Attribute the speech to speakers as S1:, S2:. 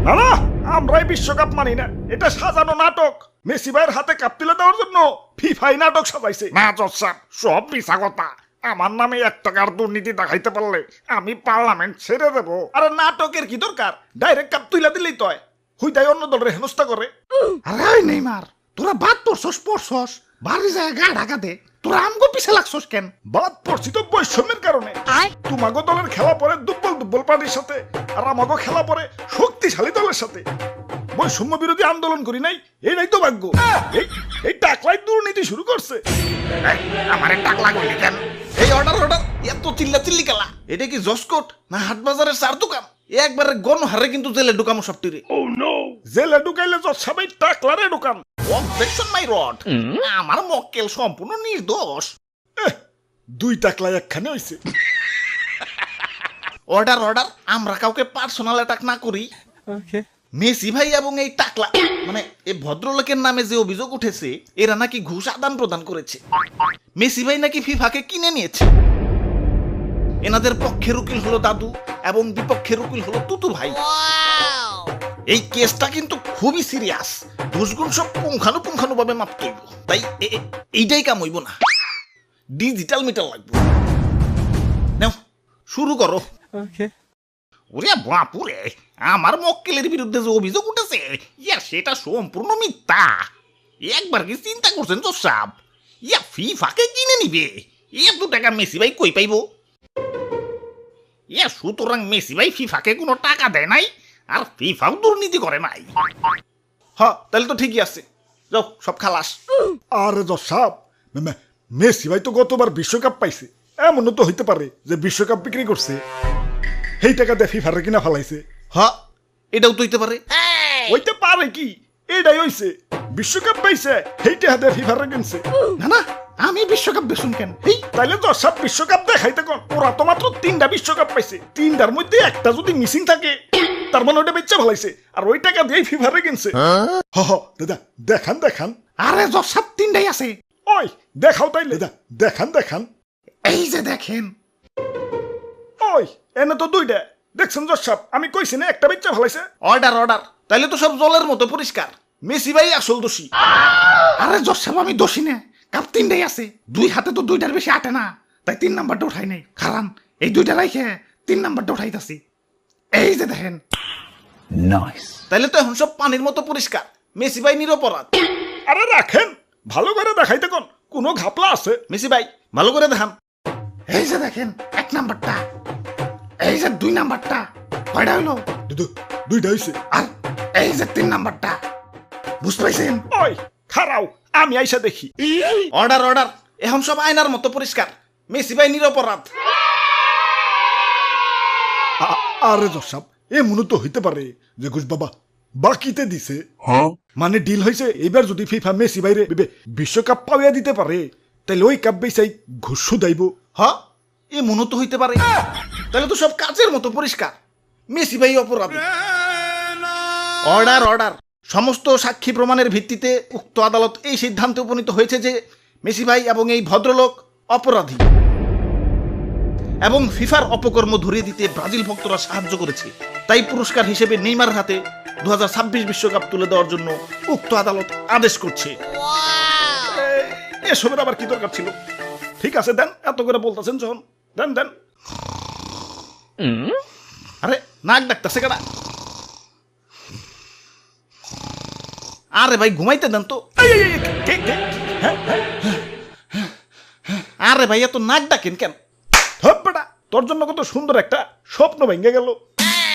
S1: না না, আমরাই বিশ্বকাপ মানি না, এটা সাজানো নাটক। মেসি ভাইয়ের হাতে কাপ তুলে দেওয়ার জন্য ফিফাই নাটক সাজাইছে।
S2: না জজ সাহেব, সব মিছা কথা। আমার নামে 1 টাকার দুর্নীতি দেখাইতে পারলে আমি পার্লামেন্ট ছেড়ে দেবো।
S1: আরে নাটকের কি দরকার, ডাইরেক্ট কাপ তুলে দিলেই তো হয়। হুইদাই অন্য দলের হেনস্থা করে।
S3: আরে ওই নেইমার, তোরা বাদ পড়ছস, বাড়ি যায় গা ঢাকা দে। তোরা আমগো পিছে লাগছস কেন?
S1: বাদ পড়ছি তো বৈষম্যের কারণে। তোমাগো দলের খেলা পরে দুর্বল পার্টির সাথে, আর আমাগো খেলা পরে শক্তিশালী দলের সাথে। বৈষম্য বিরোধী আন্দোলন করি নাই, এই তো ভাগ্য। এই টাকলাই দুর্নীতি শুরু করছে।
S2: আমার টাকলা কইলি কেন?
S4: এই অর্ডার এত চিল্লি খেলা, এটা কি জসকোট না হাট বাজারের চার দোকান? একবারে গণহারে কিন্তু জেলে ঢুকামো সবটিরে।
S1: জেলে ঢুকাইলে সবাই টাকলারে ঢুকান।
S4: অবজেকশন মাই রড, আমার মক্কেল সম্পূর্ণ নির্দোষ।
S1: 2 টাকলাই একখানে হইছে।
S4: অর্ডার আমরা কাউকে পার্সোনাল অ্যাটাক না করি। মেসি ভাই এবং এই টাকলা মানে এই ভদ্রলোকের নামে যে অভিযোগ উঠেছে, এরা নাকি ঘুষ আদান প্রদান করেছে। মেসি ভাই নাকি ফিফাকে কিনে নিয়েছে। এনাদের পক্ষের উকিল হলো দাদু এবং বিপক্ষের উকিল হলো তুতু ভাই। এই কেসটা কিন্তু খুবই সিরিয়াস। দোষগুণ সব পুঙ্খানু ভাবে মাপতে হইব। তাই এইটাই কাম হইব না, ডিজিটাল মিটার লাগবে। নাও শুরু করো।
S2: ওরে বাপুরে, আমার মক্কেলের বিরুদ্ধে যে অভিযোগ উঠেছে, সেটা সম্পূর্ণ মিথ্যা। একবার কি চিন্তা করছেন জজ সাহেব? ফিফাকে কিনে নিবে, 2 টাকা মেসি ভাই কই পাইব? সুতরাং মেসি ভাই ফিফাকে কোনো টাকা দেয় নাই, আর ফিফাও দুর্নীতি করে নাই।
S4: হ্যাঁ, তাহলে তো ঠিকই আছে। যাও, সব খালাস।
S1: আরে জজ সাহেব, মেসি ভাই তো গতবার বিশ্বকাপ পাইছে। এমনও তো হইতে পারে যে বিশ্বকাপ বিক্রি করছে, সেই টাকা দিয়ে ফিফারে কিনা ফেলাইছে।
S4: হ্যাঁ, এটাও তো হইতে পারে।
S1: হইতে পারে কি, এটাই হইছে। বিশ্বকাপ পাইছে, সেই টাকা দিয়ে ফিফারে কিনছে।
S3: না আমি বিশ্বকাপ বেশুন কেন?
S1: তাইলে তো সব বিশ্বকাপ দেখাইতে কোন। ওরা তো মাত্র 3টা বিশ্বকাপ পাইছে, 3টার মধ্যে একটা যদি মিসিং থাকে, তার মানে ওটা বেচা ফেলাইছে, আর ওই টাকা দিয়ে ফিফারে কিনছে। দাদা দেখান।
S3: আরে জজ সাহেব, 3টাই আছে।
S1: ওই দেখাও তাইলে। দেখান।
S3: এই যে দেখেন।
S1: ওই এনে তো 2টা। দেখছেন জজ সাহেব, আমি কইছি না একটা বেচা ফেলাইছে।
S4: অর্ডার তাইলে তো সব জলের মতো পরিষ্কার। মেসি ভাই আসল দোষী।
S3: আরে জজ সাহেব, আমি দোষী না। কাপ 3টাই আছে, 2 হাতে তো 2টার বেশি আটে না, তাই 3 নাম্বারটা উঠাই নাই। কারণ এই 2টা রাইখে 3 নাম্বারটা উঠাইতাছি। এই যে দেখেন।
S4: তাইলে তো এখন সব পানির মতো পরিষ্কার। মেসি ভাই নিরপরাধ।
S1: আরে রাখেন, ভালো করে দেখাইতে কোন, কোনো ঘাপলা আছে?
S4: মেসি ভাই ভালো করে দেখান।
S3: এই যে দেখেন 1 নাম্বারটা, এই যে 2 নাম্বারটা। কয়টা হইলো?
S1: 2টা হইছে।
S3: আর এই যে 3 নাম্বারটা। বুঝতে পাইছেন?
S1: ওই খারাও, আমি আইসা দেখি।
S4: অর্ডার এখন সব আয়নার মতো পরিষ্কার। মেসি ভাই নিরপরাধ।
S1: আরে জজ সাহেব, এমনও তো হইতে পারে যে ঘুষ বাবা বাকিতে দিছে। মানে ডিল হয়েছে, এবার যদি ফিফা মেসি বাইরে বিশ্বকাপ পাওয়া দিতে পারে, তাহলে ওই কাপ বেচাই ঘুষ শুধাইব।
S4: হ্যাঁ, এ মনে তো হইতে পারে। তাহলে তো সব কাচের মতো পরিষ্কার। মেসি ভাই অপরাধী। অর্ডার সমস্ত সাক্ষী প্রমাণের ভিত্তিতে উক্ত আদালত এই সিদ্ধান্তে উপনীত হয়েছে যে মেসি ভাই এবং এই ভদ্রলোক অপরাধী এবং ফিফার অপকর্ম ধরিয়ে দিতে ব্রাজিল ভক্তরা সাহায্য করেছে। তাই পুরস্কার হিসেবে নেইমার হাতে 2026 বিশ্বকাপ তুলে দেওয়ার জন্য উক্ত আদালত আদেশ করছে।
S1: এসবের আবার কি দরকার ছিল? ঠিক আছে, দেন। এত করে বলতেছেন যখন, দেন।
S4: আরে নাক ডাকতেছে কেডা? আরে ভাই ঘুমাইতে দেন তো। আরে ভাই এত নাক ডাকেন কেন?
S1: বেটা, তোর জন্য কত সুন্দর একটা স্বপ্ন ভেঙে গেল।